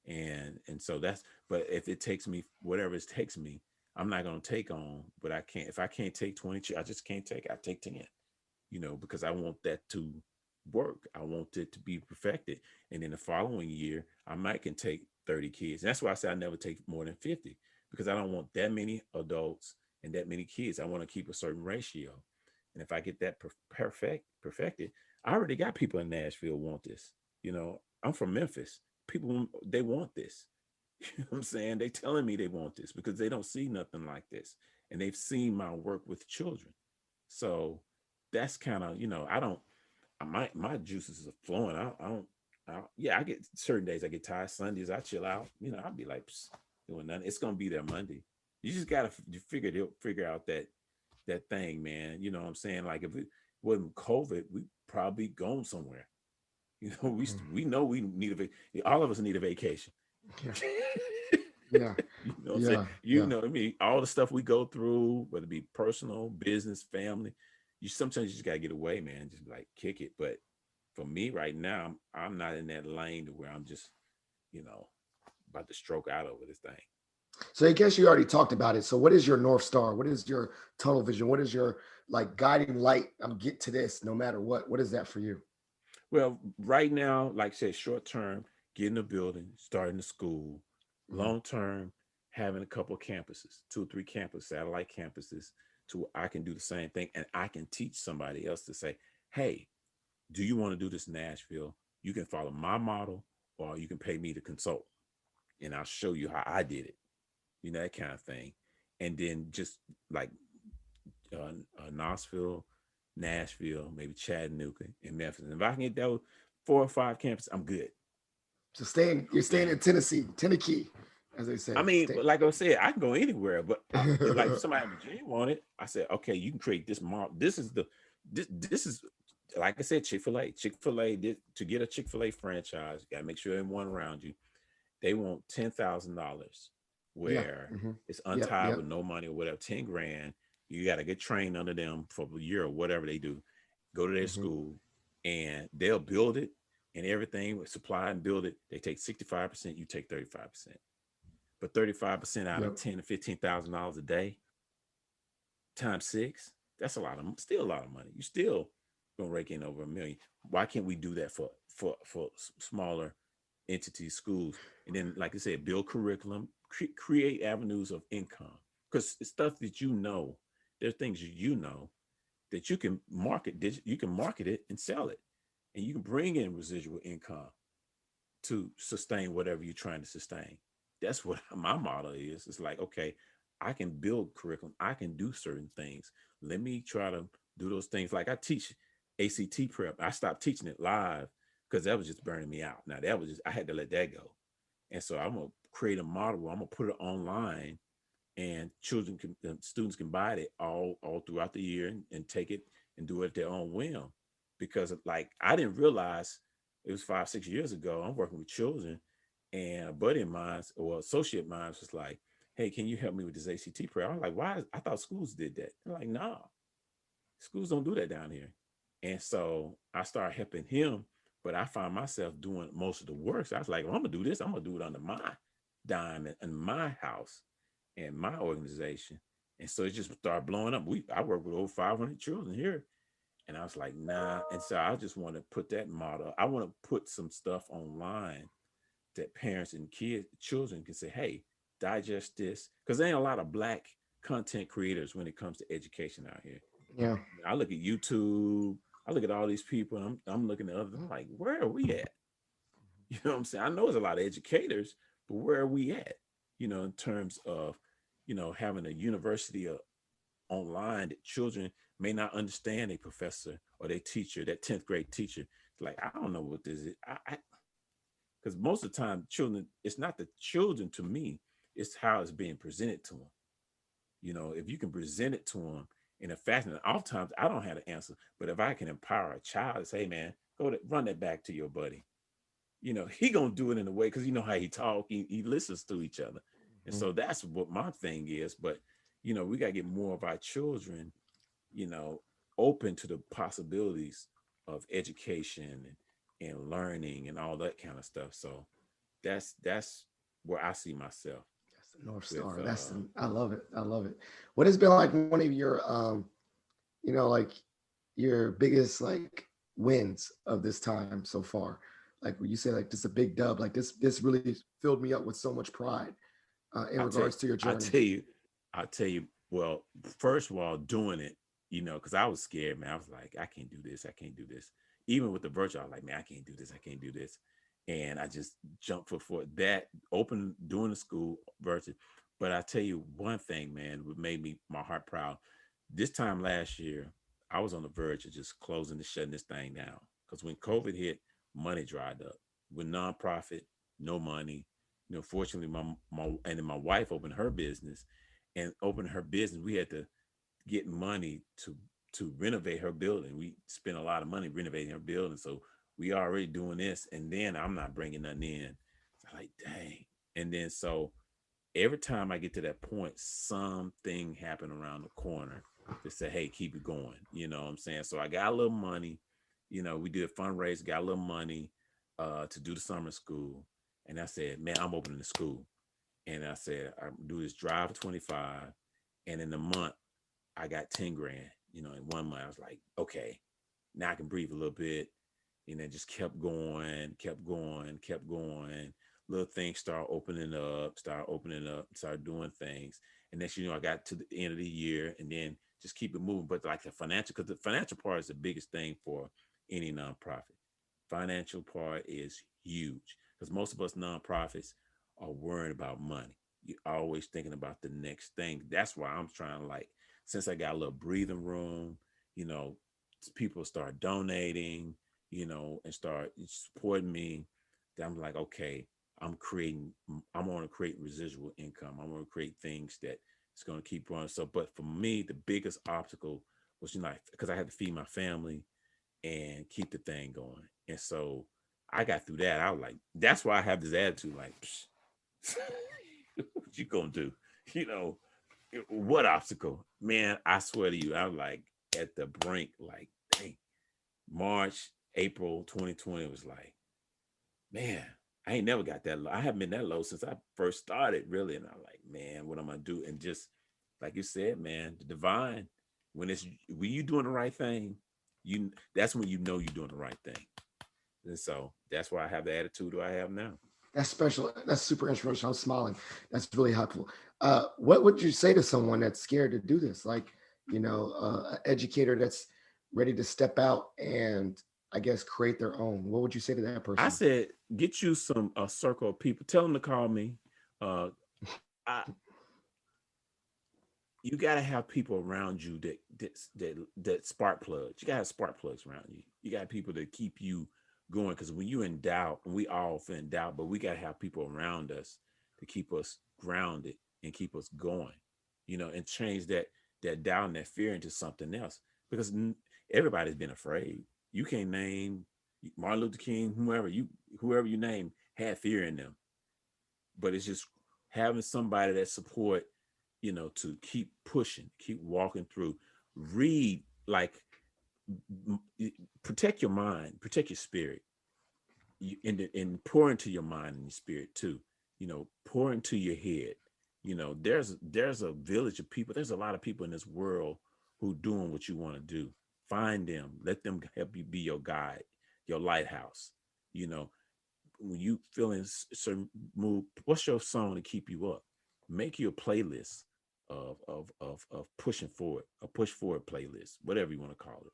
And so that's, but if it takes me, whatever it takes me, I'm not going to take on, but I can't, if I can't take 20, I just can't take, I take 10, because I want that to work. I want it to be perfected. And in the following year, I might can take 30 kids. And that's why I say I never take more than 50, because I don't want that many adults and that many kids. I want to keep a certain ratio. And if I get that perfected, I already got people in Nashville want this. I'm from Memphis. People, they want this. You know what I'm saying? They telling me they want this because they don't see nothing like this. And they've seen my work with children. So that's kind of, I don't, my juices are flowing. Yeah, I get certain days I get tired. Sundays I chill out. I'll be like doing nothing. It's gonna be there Monday. You just gotta figure out that thing, man. You know what I'm saying? Like if it wasn't COVID, we probably gone somewhere. We know we need all of us need a vacation.
Yeah. Yeah.
What I'm saying?
Yeah. Yeah.
I mean, all the stuff we go through, whether it be personal, business, family, you sometimes you just gotta get away, man. Just like kick it. But for me right now, I'm not in that lane to where I'm just, you know, about to stroke out over this thing.
So I guess you already talked about it. So what is your North Star? What is your tunnel vision? What is your like guiding light? I'm get to this no matter what. What is that for you?
Well, right now, like I said, short term, getting a building, starting a school.
Mhm.
Long term, having a couple of campuses, 2 or 3 satellite campuses, to where I can do the same thing and I can teach somebody else to say, hey, do you want to do this in Nashville? You can follow my model or you can pay me to consult and I'll show you how I did it, that kind of thing. And then just like Knoxville, Nashville, maybe Chattanooga, and Memphis. And if I can get those 4 or 5 campuses, I'm good.
So you're staying in Tennessee, Tennessee, as they
I
say.
mean,
Stay.
like I said, I can go anywhere, but like if somebody in Virginia wanted, I said, okay, you can create this model. This is like I said, Chick-fil-A. Chick-fil-A to get a Chick-fil-A franchise, you gotta make sure everyone around you, they want $10,000
Yeah.
where
Hmm.
it's
Yep.
untied
Yep.
with no money or whatever, 10 grand. You got to get trained under them for a year or whatever they do. Go to their
Hmm.
school and they'll build it and everything with supply and build it. They take 65%, you take 35%. But 35% out of
Yep.
10 to $15,000 a day times 6, that's still a lot of money. You still gonna rake in over 1 million. Why can't we do that for smaller entities, schools? And then, like I said, build curriculum, create avenues of income, because it's stuff that there's things that you can market. You can market it and sell it, and you can bring in residual income to sustain whatever you're trying to sustain. That's what my model is. It's like, okay, I can build curriculum. I can do certain things. Let me try to do those things. Like I teach ACT prep. I stopped teaching it live because that was just burning me out. Now that was just, I had to let that go. And so I'm going to create a model where I'm going to put it online and students can buy it all throughout the year and take it and do it at their own whim. Because like, I didn't realize it was 5, 6 years ago. I'm working with children and a buddy of mine or associate of mine was like, hey, can you help me with this ACT prayer? I'm like, why? I thought schools did that. They're like, nah, schools don't do that down here. And so I started helping him, but I found myself doing most of the work. So I was like, well, I'm gonna do this. I'm gonna do it under my dime in my house and my organization. And so it just started blowing up. I work with over 500 children here. And I was like, nah. And so I just want to put that model. I want to put some stuff online that parents and children can say, hey, digest this. Because there ain't a lot of Black content creators when it comes to education out here.
Yeah.
I look at YouTube, I look at all these people, and I'm looking at others. I'm like, where are we at? You know what I'm saying? I know there's a lot of educators, but where are we at? In terms of, having a university online that children may not understand a professor or their teacher, that 10th grade teacher. Like, I don't know what this is. Because most of the time, children, it's not the children to me, it's how it's being presented to them. If you can present it to them in a fashion, and oftentimes I don't have the answer, but if I can empower a child and say, hey, man, run that back to your buddy. He gonna do it in a way because how he talk, he listens to each other. And
Mhm.
so that's what my thing is. But we got to get more of our children, you know, open to the possibilities of education and learning and all that kind of stuff. So that's where I see myself
That's the North
with
Star. I love it. I love it. What has been like one of your like your biggest like wins of this time so far? Like when you say like this is a big dub, like this really filled me up with so much pride in
I tell
regards to your
I
journey.
tell you, I tell you, well, first of all, doing it, because I was scared, man. I was like, I can't do this, I can't do this. Even with the virtual, I was like, man, I can't do this, I can't do this. And I just jumped for that, open doing the school virtual. But I tell you one thing, man, what made me my heart proud. This time last year, I was on the verge of just closing and shutting this thing down. Because when COVID hit, money dried up. With nonprofit, no money. Fortunately, and then my wife opened her business, and opened her business. We had to get money to renovate her building. We spent a lot of money renovating her building, so we already doing this, and then I'm not bringing nothing in. So I'm like, dang. And then so every time I get to that point, something happened around the corner to say, hey, keep it going. You know what I'm saying? So I got a little money. We did a fundraiser, got a little money to do the summer school. And I said, man, I'm opening the school. And I said, I do this drive for 25. And in the month, I got 10 grand. In 1 month, I was like, okay, now I can breathe a little bit. And then just kept going, kept going, kept going. Little things start opening up, start doing things. And next, I got to the end of the year, and then just keep it moving. But like because the financial part is the biggest thing for any nonprofit. Financial part is huge because most of us nonprofits are worried about money. You're always thinking about the next thing. That's why I'm trying to, like, since I got a little breathing room, you know, people start donating, and start supporting me. Then I'm like, okay, I want to create residual income. I want to create things that it's going to keep growing. So, but for me, the biggest obstacle was, because I had to feed my family and keep the thing going. And so I got through that. I was like, that's why I have this attitude, like, what you gonna do? You know, what obstacle? Man, I swear to you, I was like at the brink, like, dang, March, April 2020 was like, man, I ain't never got that low. I haven't been that low since I first started, really. And I'm like, man, what am I gonna do? And just like you said, man, the divine, when you doing the right thing, that's when you're doing the right thing. And so that's why I have the attitude that I have now.
That's special. That's super inspirational. I'm smiling. That's really helpful. What would you say to someone that's scared to do this? Like, an educator that's ready to step out and I guess create their own. What would you say to that
I
person?
said, get you some a circle of people. Tell them to call me. Uh, I, you got to have people around you that spark plugs. You got to have spark plugs around you. You got people that keep you going, because when you're in doubt, and we all feel in doubt, but we got to have people around us to keep us grounded and keep us going. And change that doubt and that fear into something else, because everybody's been afraid. You can't name Martin Luther King, whoever you name had fear in them, but it's just having somebody that support, to keep pushing, keep walking through. Read, like, protect your mind, protect your spirit, and pour into your mind and your spirit too. Pour into your head. There's a village of people. There's a lot of people in this world who doing what you want to do. Find them, let them help you be your guide, your lighthouse. you know when you feeling certain mood, what's your song to keep you up? Make your playlist of pushing forward, a push forward playlist, whatever you want to call it.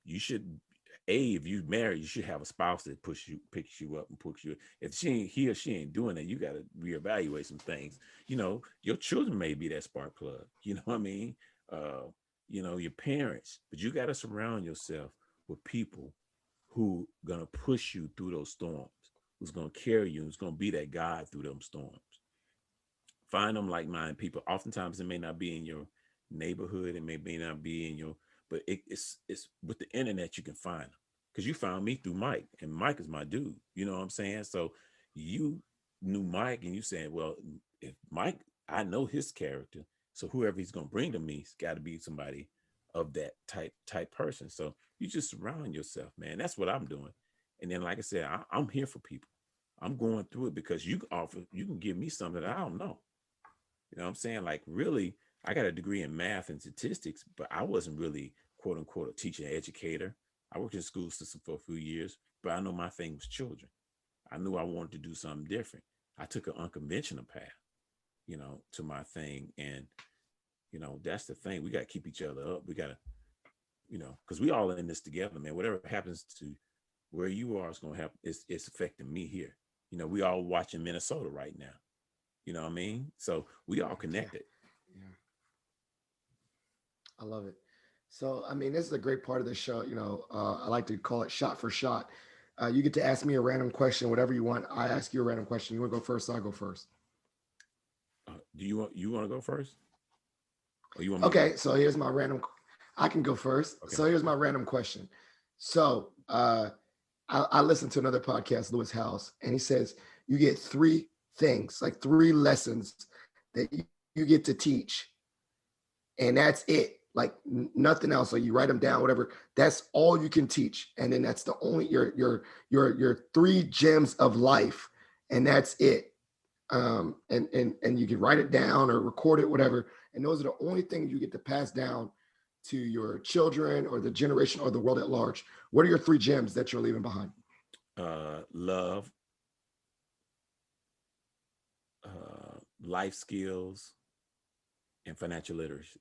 You should, if you married, you should have a spouse that picks you up and puts you. If he or she ain't doing that, you got to reevaluate some things. Your children may be that spark plug. You know what I mean? Uh, your parents, but you got to surround yourself with people who gonna push you through those storms, who's gonna carry you, who's gonna be that guide through them storms. Find them like-minded people. Oftentimes it may not be in your neighborhood, it may not be in your, but it's with the internet you can find them. Because you found me through Mike, and Mike is my dude. You know what I'm saying? So you knew Mike, and you saying, well, if Mike I know his character. So whoever he's gonna bring to me's got to be somebody of that type person. So you just surround yourself, man. That's what I'm doing. And then, like I said, I'm here for people. I'm going through it because you can give me something that I don't know. You know what I'm saying? Like, really, I got a degree in math and statistics, but I wasn't really, quote unquote, a teacher, educator. I worked in the school system for a few years, but I know my thing was children. I knew I wanted to do something different. I took an unconventional path, to my thing. And, that's the thing. We got to keep each other up. We got to, because we all in this together, man. Whatever happens to where you are is going to happen. It's affecting me here. We all watching Minnesota right now. You know what I mean? So we all connected.
Yeah. I love it. So, I mean, this is a great part of the show. I like to call it shot for shot. You get to ask me a random question, whatever you want. I ask you a random question. You want to go first? So I go first.
Do you want to go first? Or you want me to
Okay.
go?
So here's my random. I can go first.
Okay.
So here's my random question. So I listened to another podcast, Lewis House, and he says you get three things, like three lessons that you get to teach, and that's it. Like nothing else. So you write them down, whatever. That's all you can teach, and then that's the only your three gems of life, and that's it. And you can write it down or record it, whatever. And those are the only things you get to pass down to your children or the generation or the world at large. What are your three gems that you're leaving behind?
Love, life skills, and financial literacy.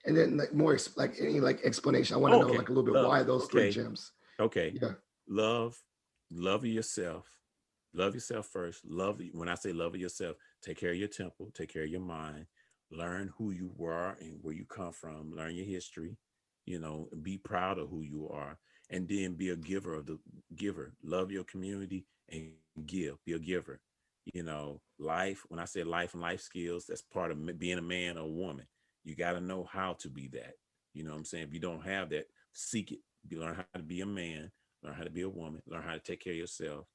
And then like more like any like explanation. I want to know
Okay.
like a little bit
Love.
why those three
Okay.
gems.
Okay.
Yeah.
Love yourself. Love yourself first. When I say love of yourself, take care of your temple, take care of your mind, learn who you were and where you come from, learn your history, be proud of who you are, and then be a giver of the giver. Love your community and give, be a giver. Life, when I say life and life skills, that's part of being a man or a woman. You got to know how to be that. You know what I'm saying? If you don't have that, seek it. You learn how to be a man, learn how to be a woman, learn how to take care of yourself,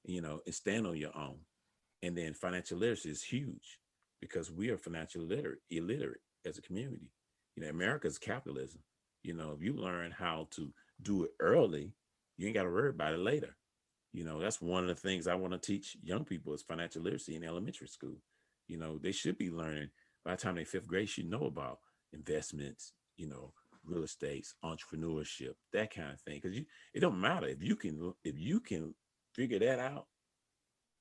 and stand on your own. And then financial literacy is huge because we are financially illiterate as a community. America's capitalism. If you learn how to do it early, you ain't got to worry about it later. That's one of the things I want to teach young people is financial literacy in elementary school. They should be learning by the time they fifth grade, should know about investments, real estate, entrepreneurship, that kind of thing. Because it don't matter if you can figure that out,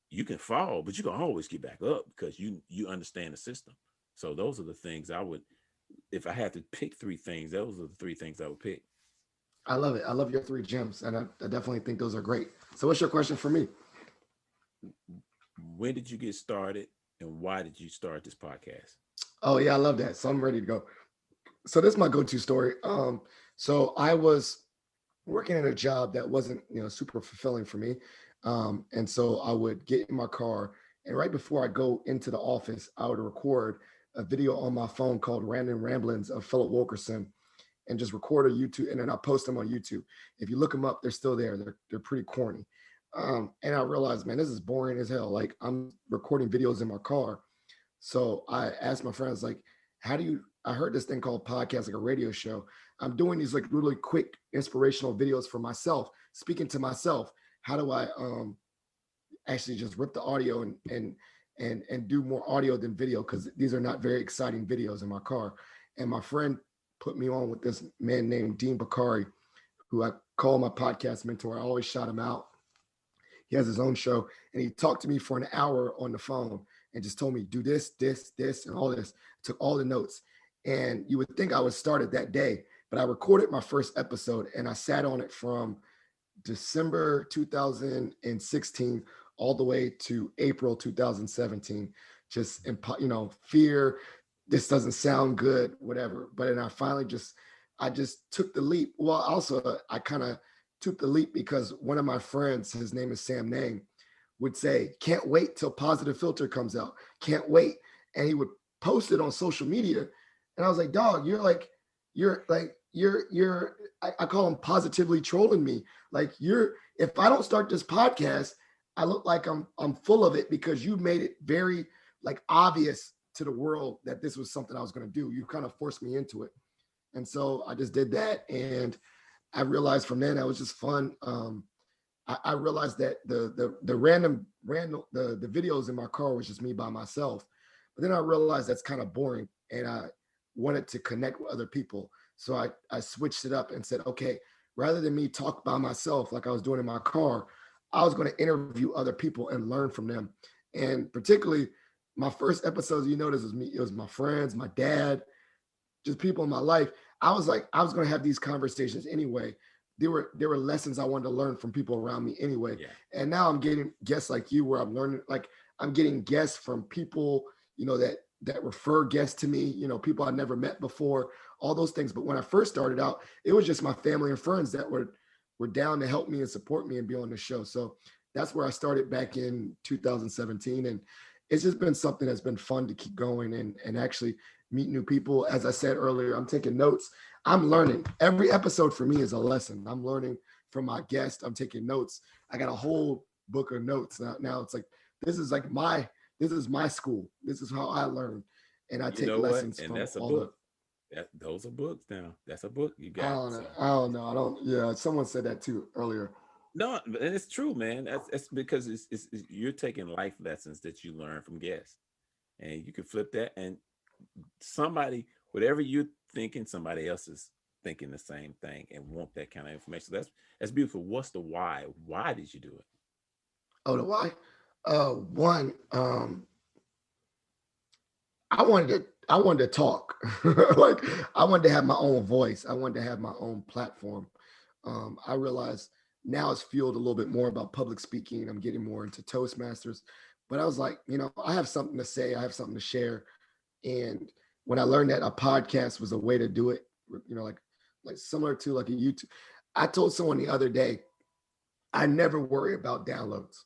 you can fall, but you can always get back up because you understand the system. So those are the things I would, if I had to pick three things, those are the three things I would pick.
I love it. I love your three gems. And I definitely think those are great. So what's your question for me?
When did you get started and why did you start this podcast?
Oh yeah, I love that. So I'm ready to go. So this is my go-to story. So I was working in a job that wasn't, super fulfilling for me. And so I would get in my car, and right before I go into the office, I would record a video on my phone called Random Ramblings of Philip Wilkerson, and just record a YouTube, and then I post them on YouTube. If you look them up, they're still there. They're pretty corny. And I realized, man, this is boring as hell. Like I'm recording videos in my car. So I asked my friends, like, how do you, I heard this thing called podcast, like a radio show. I'm doing these like really quick inspirational videos for myself, speaking to myself. How do I actually just rip the audio and do more audio than video? Because these are not very exciting videos in my car. And my friend put me on with this man named Dean Bakari, who I call my podcast mentor. I always shout him out. He has his own show, and he talked to me for an hour on the phone and just told me, do this, this, and all this. Took all the notes. And you would think I would start it that day, but I recorded my first episode and I sat on it from December 2016 all the way to April 2017. Just, fear, this doesn't sound good, whatever. But then I just took the leap. Well, also, I kind of took the leap because one of my friends, his name is Sam Nang, would say, can't wait till Positive Philter comes out. Can't wait. And he would post it on social media. And I was like, dog, I call him positively trolling me. Like if I don't start this podcast, I look like I'm full of it because you made it very like obvious to the world that this was something I was going to do. You kind of forced me into it. And so I just did that. And I realized from then that was just fun. I realized that the random the videos in my car was just me by myself. But then I realized that's kind of boring, and I wanted to connect with other people. So I switched it up and said, okay, rather than me talk by myself like I was doing in my car, I was going to interview other people and learn from them. And particularly my first episodes, you notice, was me. It was my friends, my dad, just people in my life. I was like, I was going to have these conversations anyway. There were lessons I wanted to learn from people around me anyway.
Yeah.
And now I'm getting guests like you, where I'm learning, like I'm getting guests from people, that refer guests to me, people I never met before, all those things. But when I first started out, it was just my family and friends that were down to help me and support me and be on the show. So that's where I started back in 2017. And it's just been something that's been fun to keep going and actually meet new people. As I said earlier, I'm taking notes. I'm learning. Every episode for me is a lesson. I'm learning from my guest. I'm taking notes. I got a whole book of notes. Now it's like, this is my school. This is how I learn. And I
You
take
know what?
lessons
And
from
that's a
all
book. Those are books now. That's a book you
I
got.
don't know.
So
I don't know. I don't, yeah, someone said that too earlier.
no, and it's true, man. That's because you're taking life lessons that you learn from guests, and you can flip that, and somebody, whatever you're thinking, somebody else is thinking the same thing and want that kind of information. So that's beautiful. What's the why? Why did you do it?
Oh, the why? One, I wanted to talk. Like I wanted to have my own voice. I wanted to have my own platform. I realized now it's fueled a little bit more about public speaking. I'm getting more into Toastmasters. But I was like, I have something to say, I have something to share. And when I learned that a podcast was a way to do it, like similar to like a YouTube. I told someone the other day, I never worry about downloads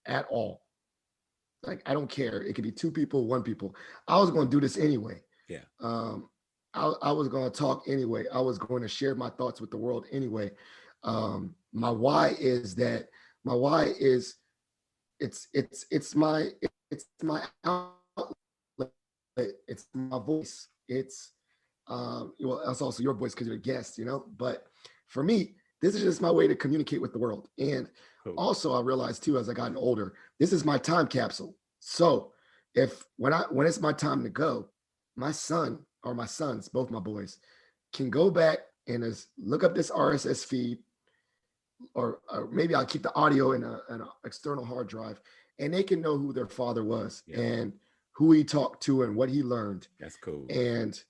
at all. Like I don't care. It could be two people, one people. I was going to do this anyway.
Yeah.
Um, I was going to talk anyway. I was going to share my thoughts with the world anyway. My why is that my why is it's my outlet. It's my voice. Well, that's also your voice because you're a guest, But for me, this is just my way to communicate with the world. And
Cool.
also, I realized too, as I gotten older, this is my time capsule. So if when it's my time to go, my son or my sons, both my boys, can go back and look up this RSS feed, or maybe I'll keep the audio in an external hard drive, and they can know who their father was
Yeah.
and who he talked to and what he learned.
That's cool.
And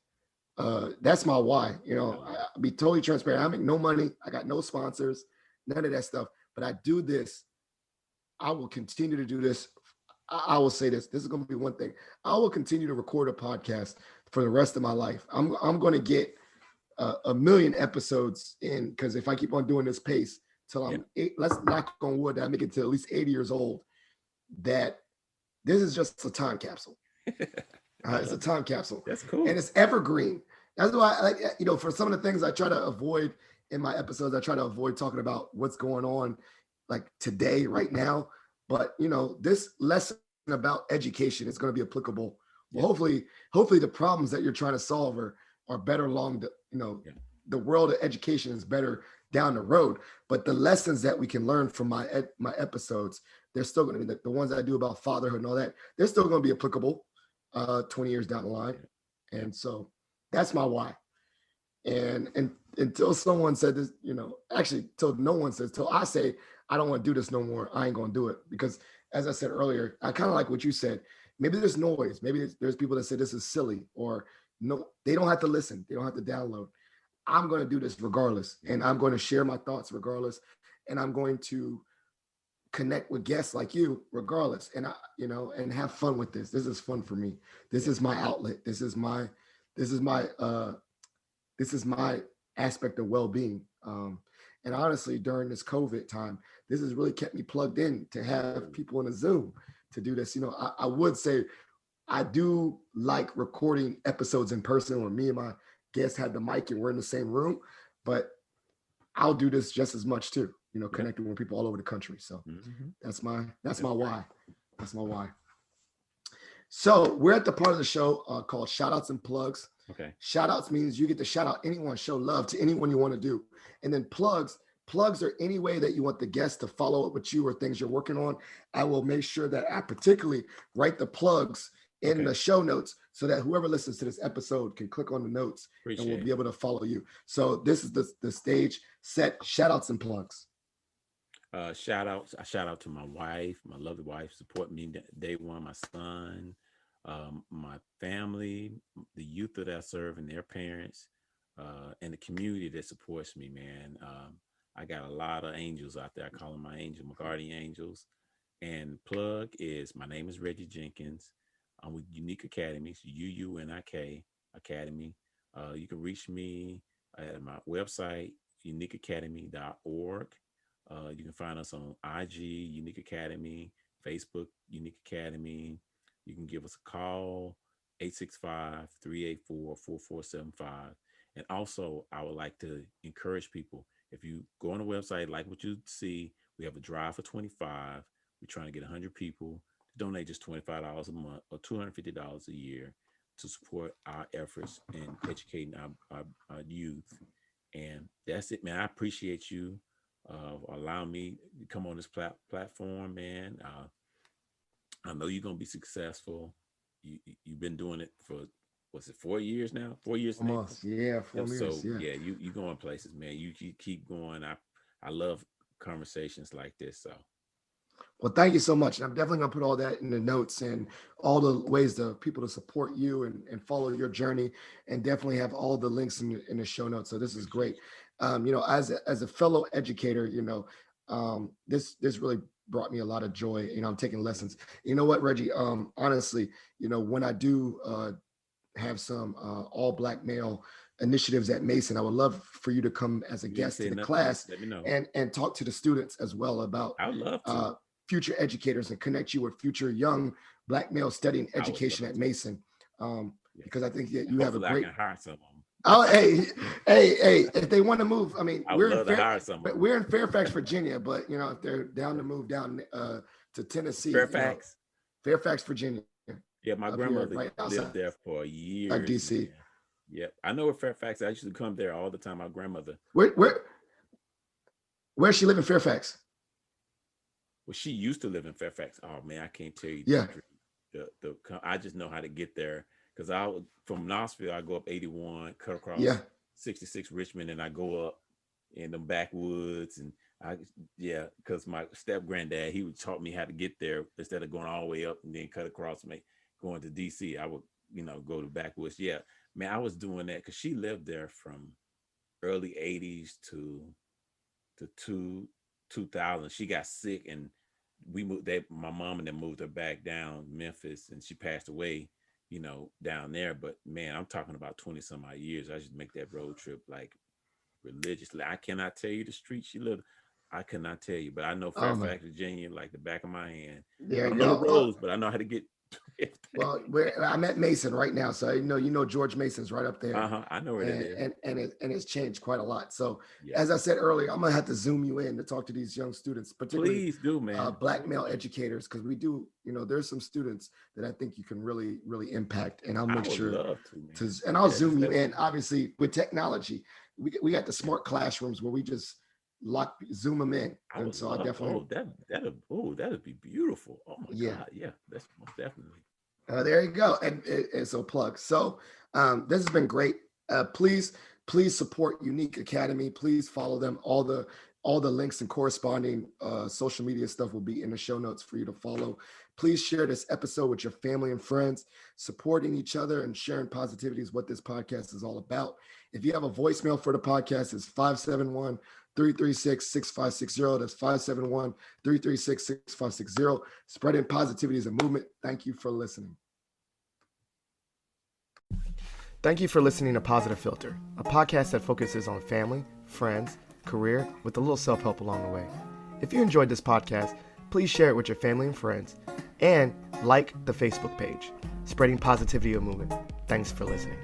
that's my why. I'll be totally transparent. I make no money. I got no sponsors, none of that stuff. But I do this. I will continue to do this. I will say this. This is going to be one thing. I will continue to record a podcast for the rest of my life. I'm going to get a million episodes in, because if I keep on doing this pace till I'm let's knock on wood that I make it to at least 80 years old, that this is just a time capsule. It's a time capsule.
That's cool.
And it's evergreen. That's why I like, for some of the things I try to avoid in my episodes, I try to avoid talking about what's going on like today, right now. But this lesson about education is going to be applicable. Well, hopefully the problems that you're trying to solve are better along the world of education is better down the road. But the lessons that we can learn from my episodes, they're still going to be the ones that I do about fatherhood and all that. They're still going to be applicable 20 years down the line. And so that's my why. And until someone said this, actually till no one says, till I say, I don't want to do this no more, I ain't going to do it. Because as I said earlier, I kind of like what you said. Maybe there's noise. Maybe there's people that say this is silly, or no, they don't have to listen. They don't have to download. I'm going to do this regardless. And I'm going to share my thoughts regardless. And I'm going to connect with guests like you regardless. And and have fun with this. This is fun for me. This is my outlet. This is my aspect of well-being. And honestly, during this COVID time, this has really kept me plugged in to have people in a Zoom to do this. I would say I do like recording episodes in person where me and my guests had the mic and we're in the same room, but I'll do this just as much too, connecting with people all over the country. So that's my why. That's my why. So we're at the part of the show called shout outs and plugs.
Okay.
Shout outs means you get to shout out anyone, show love to anyone you want to do. And then plugs are any way that you want the guests to follow up with you or things you're working on. I will make sure that I particularly write the plugs in the show notes so that whoever listens to this episode can click on the notes and we'll be able to follow you. So this is the stage set. Shout outs and plugs.
Shout out to my wife, my lovely wife, support me day one, my son, my family, the youth that I serve and their parents, and the community that supports me, man. I got a lot of angels out there. I call them my guardian angels. And plug is, my name is Reggie Jenkins. I'm with Unique Academy, UUNIK Academy. You can reach me at my website, uniqueacademy.org. You can find us on IG, Unique Academy, Facebook, Unique Academy. You can give us a call, 865-384-4475. And also, I would like to encourage people, if you go on the website, like what you see, we have a drive for 25. We're trying to get 100 people to donate just $25 a month or $250 a year to support our efforts in educating our youth. And that's it, man. I appreciate you allow me to come on this platform, man. I know you're gonna be successful. You've been doing it for, what's it, 4 years now? 4 years now.
Yeah, 4 years.
So yeah, you going places, man. You keep going. I love conversations like this. So.
Well, thank you so much. And I'm definitely going to put all that in the notes and all the ways for people to support you and follow your journey, and definitely have all the links in the show notes. So this is great. As a fellow educator, this really brought me a lot of joy. I'm taking lessons. You know what, Reggie? Honestly, when I do have some all Black male initiatives at Mason, I would love for you to come as a guest to the class and talk to the students as well about
I would love to.
Future educators and connect you with future young Black males studying education at Mason. Because I think that you have a great.
I can hire some of them.
Oh, hey, if they want to move, I mean, we're in Fairfax, Virginia, but if they're down to move down to Tennessee,
Fairfax,
Virginia.
Yeah, my grandmother lived there for years.
Like DC.
Yep, I know where Fairfax. I used to come there all the time. My grandmother.
Where's she live in Fairfax?
Well, she used to live in Fairfax. Oh man, I can't tell you.
Yeah.
I just know how to get there because from Knoxville, I go up 81, cut across 66 Richmond, and I go up in the backwoods, and because my step granddad, he would taught me how to get there instead of going all the way up and then cut across going to DC. I would go to backwoods. Yeah, man, I was doing that because she lived there from early 80s to 2000. She got sick and we moved. My mom and them moved her back down Memphis, and she passed away, down there. But man, I'm talking about 20 some odd years. I just make that road trip like religiously. I cannot tell you the street she lived. I cannot tell you, but I know Fairfax, Virginia, like the back of my hand.
There you
go. Roads, but I know how to get.
Well, I'm at Mason right now, so George Mason's right up there.
I know where it is,
and it's changed quite a lot. So, as I said earlier, I'm gonna have to zoom you in to talk to these young students, particularly
please do, man.
Black male educators, because we do, there's some students that I think you can really, really impact, and I'll make sure and I'll zoom you in. Obviously, with technology, we got the smart classrooms where we just zoom them in, and so I definitely
that'd be beautiful. Oh my God, yeah, that's most definitely.
There you go, and so plug. So this has been great. Please support Unique Academy. Please follow them. All the links and corresponding social media stuff will be in the show notes for you to follow. Please share this episode with your family and friends. Supporting each other and sharing positivity is what this podcast is all about. If you have a voicemail for the podcast, it's 571-336-6560. That's 571-336-6560. Spreading positivity is a movement. Thank you for listening. Thank you for listening to Positive Philter, a podcast that focuses on family, friends, career, with a little self-help along the way. If you enjoyed this podcast, please share it with your family and friends, and like the Facebook page, Spreading Positivity a Movement. Thanks for listening.